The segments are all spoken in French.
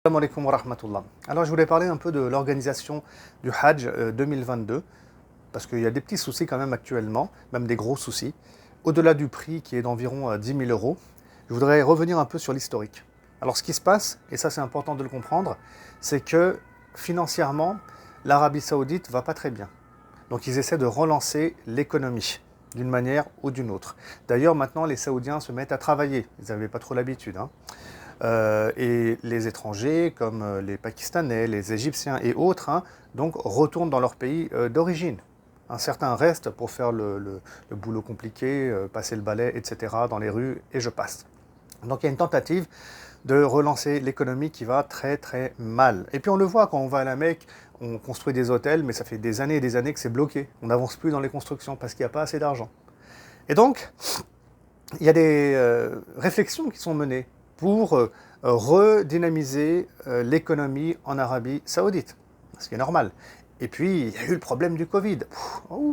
Assalamu alaikum wa rahmatullah. Alors je voulais parler un peu de l'organisation du Hajj 2022, parce qu'il y a des petits soucis quand même actuellement, même des gros soucis. Au-delà du prix qui est d'environ 10 000 euros, je voudrais revenir un peu sur l'historique. Alors ce qui se passe, et ça c'est important de le comprendre, c'est que financièrement, l'Arabie Saoudite va pas très bien. Donc ils essaient de relancer l'économie d'une manière ou d'une autre. D'ailleurs maintenant les Saoudiens se mettent à travailler, ils n'avaient pas trop l'habitude. Et les étrangers, comme les Pakistanais, les Égyptiens et autres, donc retournent dans leur pays d'origine. Un certain reste pour faire le boulot compliqué, passer le balai, etc. dans les rues, et je passe. Donc il y a une tentative de relancer l'économie qui va très très mal. Et puis on le voit quand on va à la Mecque, on construit des hôtels, mais ça fait des années et des années que c'est bloqué. On n'avance plus dans les constructions parce qu'il n'y a pas assez d'argent. Et donc, il y a des réflexions qui sont menées pour redynamiser l'économie en Arabie Saoudite, ce qui est normal. Et puis, il y a eu le problème du Covid.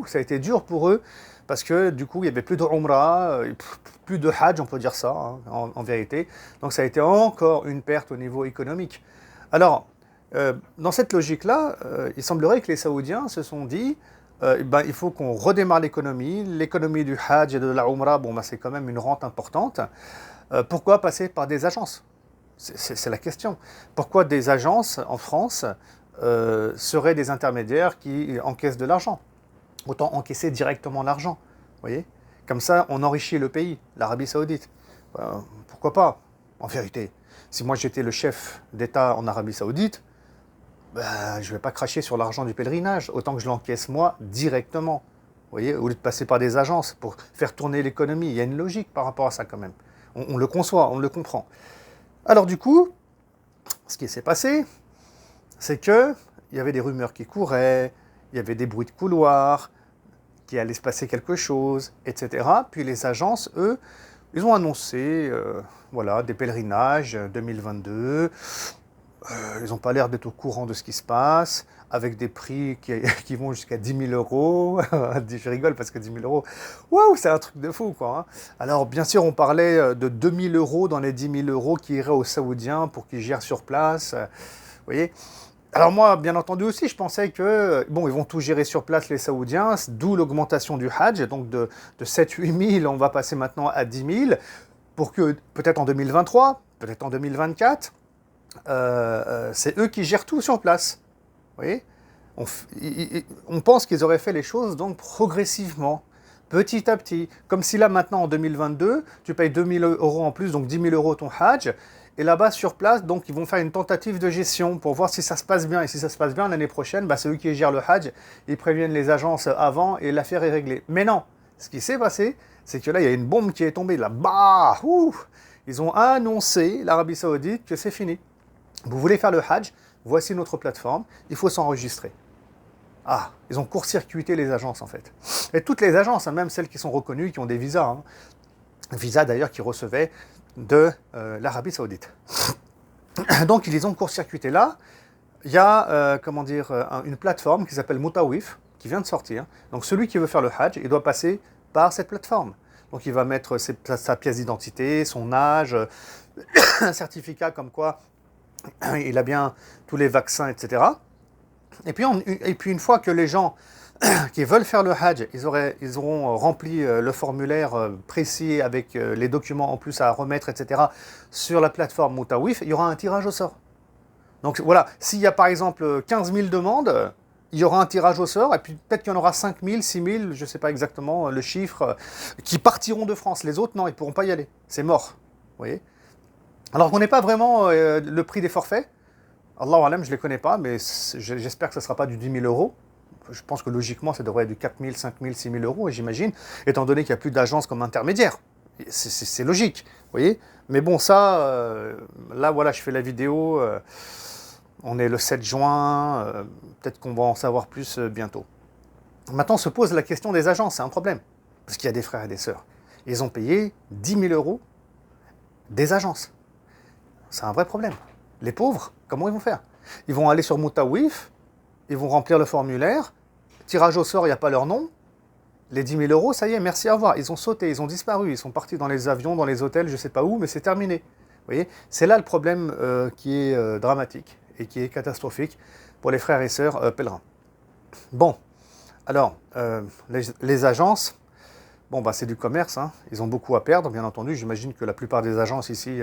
Ça a été dur pour eux, parce que du coup, il n'y avait plus de Umrah, plus de Hajj, on peut dire ça, en vérité. Donc ça a été encore une perte au niveau économique. Alors, dans cette logique-là, il semblerait que les Saoudiens se sont dit, il faut qu'on redémarre l'économie du Hajj et de la Umrah, c'est quand même une rente importante. Pourquoi passer par des agences? C'est la question. Pourquoi des agences en France seraient des intermédiaires qui encaissent de l'argent? Autant encaisser directement l'argent, voyez? Comme ça, on enrichit le pays, l'Arabie Saoudite. Pourquoi pas? En vérité, si moi j'étais le chef d'État en Arabie Saoudite, je ne vais pas cracher sur l'argent du pèlerinage, autant que je l'encaisse moi directement. Vous voyez, au lieu de passer par des agences pour faire tourner l'économie, il y a une logique par rapport à ça quand même. On le conçoit, on le comprend. Alors du coup, ce qui s'est passé, c'est qu'il y avait des rumeurs qui couraient, il y avait des bruits de couloir, qu'il allait se passer quelque chose, etc. Puis les agences, eux, ils ont annoncé des pèlerinages 2022. Ils n'ont pas l'air d'être au courant de ce qui se passe, avec des prix qui vont jusqu'à 10 000 euros. Je rigole parce que 10 000 euros, waouh, c'est un truc de fou, quoi. Alors, bien sûr, on parlait de 2 000 euros dans les 10 000 euros qui iraient aux Saoudiens pour qu'ils gèrent sur place. Vous voyez? Alors moi, bien entendu aussi, je pensais que, ils vont tout gérer sur place, les Saoudiens, d'où l'augmentation du Hajj. Donc de 7-8 000, on va passer maintenant à 10 000, pour que, peut-être en 2023, peut-être en 2024, c'est eux qui gèrent tout sur place. Vous voyez? On pense qu'ils auraient fait les choses donc progressivement, petit à petit. Comme si là maintenant en 2022, tu payes 2 000 euros en plus, donc 10 000 euros ton Hajj, et là-bas sur place, donc ils vont faire une tentative de gestion pour voir si ça se passe bien. Et si ça se passe bien l'année prochaine, c'est eux qui gèrent le Hajj, ils préviennent les agences avant et l'affaire est réglée. Mais non, ce qui s'est passé, c'est que là il y a une bombe qui est tombée là-bas. Ils ont annoncé, l'Arabie Saoudite, que c'est fini. Vous voulez faire le Hajj, voici notre plateforme, il faut s'enregistrer. Ils ont court-circuité les agences en fait. Et toutes les agences, même celles qui sont reconnues, qui ont des visas. Visas d'ailleurs qu'ils recevaient de l'Arabie Saoudite. Donc ils les ont court-circuité. Là, il y a une plateforme qui s'appelle Moutawif, qui vient de sortir. Donc celui qui veut faire le Hajj, il doit passer par cette plateforme. Donc il va mettre sa pièce d'identité, son âge, un certificat comme quoi il a bien tous les vaccins, etc. Et puis une fois que les gens qui veulent faire le Hajj, ils auront rempli le formulaire précis avec les documents en plus à remettre, etc. sur la plateforme Moutawif, il y aura un tirage au sort. Donc voilà, s'il y a par exemple 15 000 demandes, il y aura un tirage au sort, et puis peut-être qu'il y en aura 5 000, 6 000, je ne sais pas exactement le chiffre, qui partiront de France. Les autres, non, ils ne pourront pas y aller. C'est mort. Vous voyez? Alors qu'on n'est pas vraiment le prix des forfaits. Allahu alam, je ne les connais pas, mais j'espère que ce ne sera pas du 10 000 euros. Je pense que logiquement, ça devrait être du 4 000, 5 000, 6 000 euros, j'imagine, étant donné qu'il n'y a plus d'agences comme intermédiaire. C'est logique, vous voyez? Mais bon, ça, là, voilà, je fais la vidéo, on est le 7 juin, peut-être qu'on va en savoir plus bientôt. Maintenant, se pose la question des agences, c'est un problème, parce qu'il y a des frères et des sœurs. Ils ont payé 10 000 euros des agences. C'est un vrai problème. Les pauvres, comment ils vont faire? Ils vont aller sur Moutawif, ils vont remplir le formulaire, tirage au sort, il n'y a pas leur nom, les 10 000 euros, ça y est, merci, au revoir. Ils ont sauté, ils ont disparu, ils sont partis dans les avions, dans les hôtels, je ne sais pas où, mais c'est terminé. voyez, c'est là le problème qui est dramatique et qui est catastrophique pour les frères et sœurs pèlerins. Bon, alors, les agences, bon, bah, c'est du commerce, hein. Ils ont beaucoup à perdre, bien entendu. J'imagine que la plupart des agences ici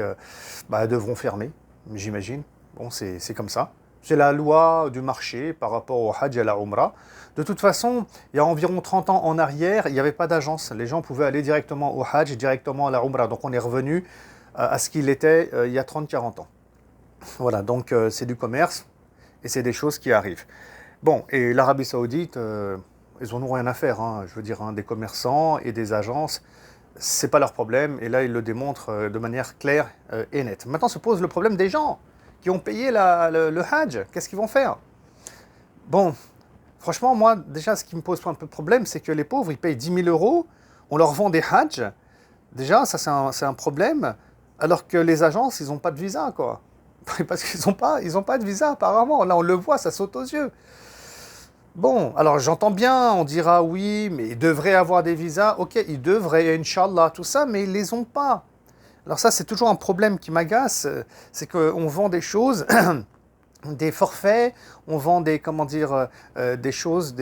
devront fermer, j'imagine. Bon, c'est comme ça. C'est la loi du marché par rapport au Hajj et à la Umrah. De toute façon, il y a environ 30 ans en arrière, il n'y avait pas d'agence. Les gens pouvaient aller directement au Hajj, directement à la Umrah. Donc on est revenu à ce qu'il était il y a 30-40 ans. Voilà, donc c'est du commerce et c'est des choses qui arrivent. Bon, et l'Arabie Saoudite, ils n'en ont rien à faire, hein. Je veux dire, hein, des commerçants et des agences, c'est pas leur problème. Et là, ils le démontrent de manière claire et nette. Maintenant se pose le problème des gens qui ont payé le Hajj. Qu'est-ce qu'ils vont faire? Bon, franchement, moi, déjà, ce qui me pose un peu de problème, c'est que les pauvres, ils payent 10 000 euros, on leur vend des Hajj. Déjà, ça, c'est un problème, alors que les agences, ils n'ont pas de visa, quoi. Parce qu'ils n'ont pas de visa, apparemment. Là, on le voit, ça saute aux yeux. Bon, alors j'entends bien, on dira oui, mais ils devraient avoir des visas. Ok, ils devraient, Inch'Allah, tout ça, mais ils ne les ont pas. Alors ça, c'est toujours un problème qui m'agace, c'est qu'on vend des choses, des forfaits, on vend des, comment dire, des choses,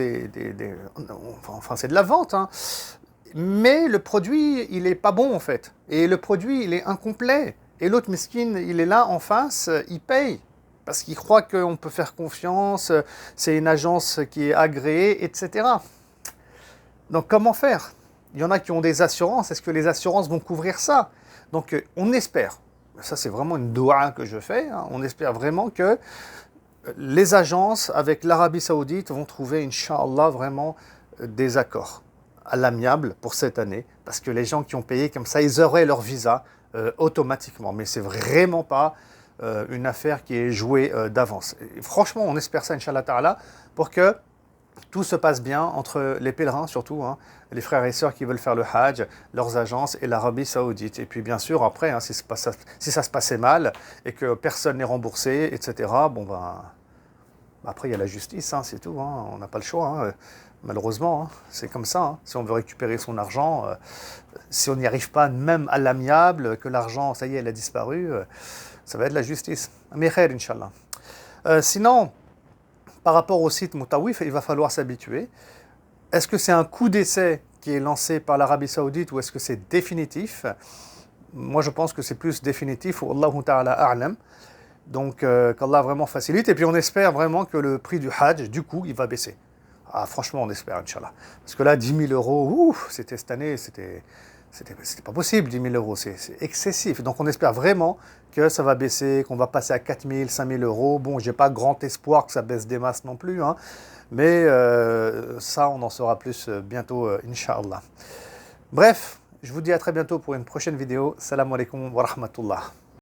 enfin c'est de la vente, hein. Mais le produit, il n'est pas bon en fait. Et le produit, il est incomplet. Et l'autre mesquine, il est là en face, il paye. Parce qu'il croit qu'on peut faire confiance, c'est une agence qui est agréée, etc. Donc comment faire? Il y en a qui ont des assurances, est-ce que les assurances vont couvrir ça? Donc on espère, ça c'est vraiment une doua que je fais, hein, on espère vraiment que les agences avec l'Arabie Saoudite vont trouver, Inch'Allah, vraiment des accords à l'amiable pour cette année, parce que les gens qui ont payé comme ça, ils auraient leur visa automatiquement, mais c'est vraiment pas une affaire qui est jouée d'avance. Franchement, on espère ça, Inch'Allah Ta'ala, pour que tout se passe bien entre les pèlerins surtout, hein, les frères et sœurs qui veulent faire le Hajj, leurs agences et l'Arabie Saoudite. Et puis bien sûr, après, hein, si ça se passait mal et que personne n'est remboursé, etc., bon ben, après il y a la justice, hein, c'est tout, hein, on n'a pas le choix, hein, malheureusement, hein, c'est comme ça. Hein, si on veut récupérer son argent, si on n'y arrive pas même à l'amiable, que l'argent, ça y est, il a disparu, ça va être la justice. Mais khair, Inch'Allah. Sinon, par rapport au site Moutawif, il va falloir s'habituer. Est-ce que c'est un coup d'essai qui est lancé par l'Arabie Saoudite ou est-ce que c'est définitif? Moi, je pense que c'est plus définitif. Wallahu ta'ala a'lam. Donc, qu'Allah vraiment facilite. Et puis, on espère vraiment que le prix du Hajj, du coup, il va baisser. Ah, franchement, on espère, Inch'Allah. Parce que là, 10 000 euros, c'était cette année, c'était pas possible, 10 000 euros, c'est excessif. Donc on espère vraiment que ça va baisser, qu'on va passer à 4 000, 5 000 euros. Bon, j'ai pas grand espoir que ça baisse des masses non plus, hein, mais ça, on en saura plus bientôt, Inch'Allah. Bref, je vous dis à très bientôt pour une prochaine vidéo. Salam alaikum wa rahmatullah.